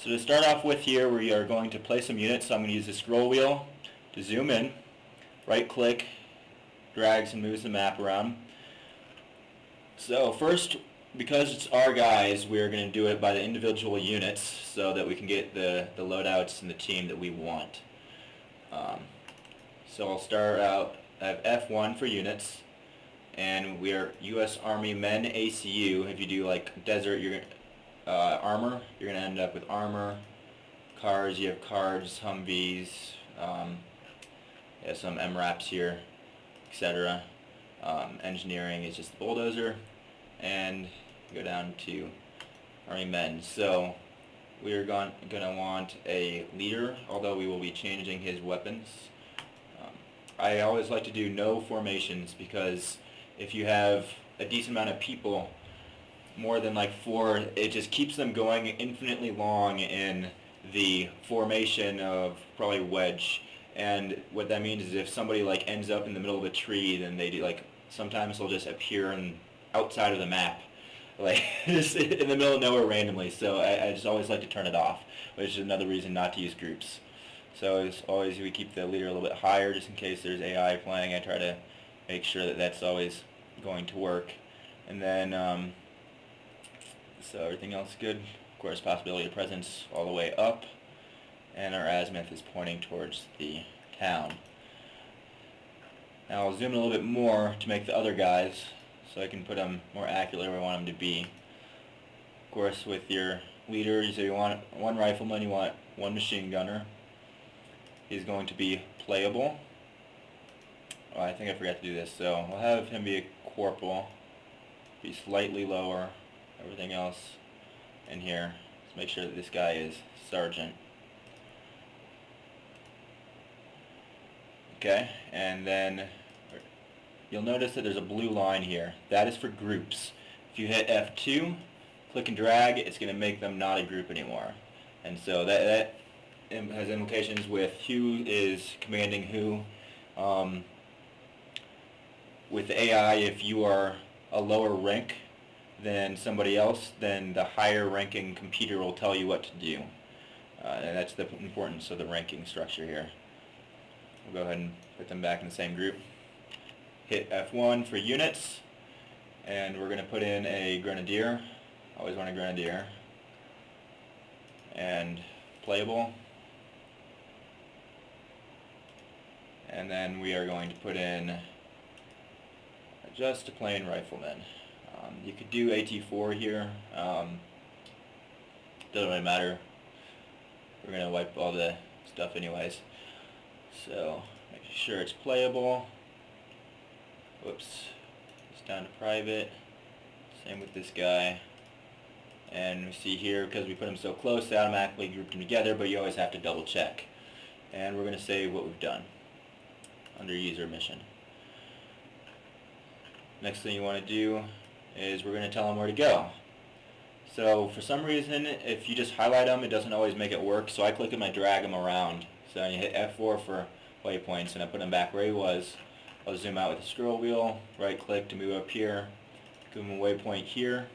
So to start off with here, we are going to place some units. So I'm going to use the scroll wheel to zoom in. Right click, drags and moves the map around. So first, because it's our guys, we're going to do it by the individual units so that we can get the loadouts and the team that we want. So I'll start out, I have F1 for units, and we are U.S. Army Men ACU. If you do like desert, you're armor, you're going to end up with armor. Cars, you have cars, Humvees, you have some MRAPs here, etc. Engineering is just the bulldozer, and go down to Army Men. So we are going to want a leader, although we will be changing his weapons. I always like to do no formations, because if you have a decent amount of people, more than like 4, it just keeps them going infinitely long in the formation of probably wedge. And what that means is if somebody like ends up in the middle of a tree, then they do like, sometimes they'll just appear outside of the map, like just in the middle of nowhere randomly. So I just always like to turn it off, which is another reason not to use groups. So as always, we keep the leader a little bit higher just in case there's AI playing. I try to make sure that that's always going to work. And then so everything else is good. Of course, possibility of presence all the way up, and our azimuth is pointing towards the town. Now I'll zoom in a little bit more to make the other guys so I can put them more accurately where I want them to be. Of course, with your leader, you say you want 1 rifleman, you want 1 machine gunner. He's going to be playable. Oh, I think I forgot to do this. So we'll have him be a corporal, be slightly lower. Everything else in here, let's make sure that this guy is sergeant. Okay, and then you'll notice that there's a blue line here. That is for groups. If you hit F2, click and drag, it's going to make them not a group anymore. And so that has implications with who is commanding who. With the AI, if you are a lower rank than somebody else, then the higher ranking computer will tell you what to do. And that's the importance of the ranking structure here. We'll go ahead and put them back in the same group. Hit F1 for units, and we're going to put in a grenadier. Always want a grenadier. And playable. And then we are going to put in just a plain rifleman. You could do AT4 here. Doesn't really matter. We're going to wipe all the stuff anyways. So make sure it's playable. Whoops. It's down to private. Same with this guy. And we see here, because we put them so close, they automatically grouped them together, but you always have to double check. And we're going to save what we've done under user mission. Next thing you want to do is we're going to tell them where to go. So for some reason, if you just highlight them, it doesn't always make it work. So I click them, I drag them around. So you hit F4 for waypoints, and I put him back where he was. I'll zoom out with the scroll wheel, right click to move up here, give him a waypoint here.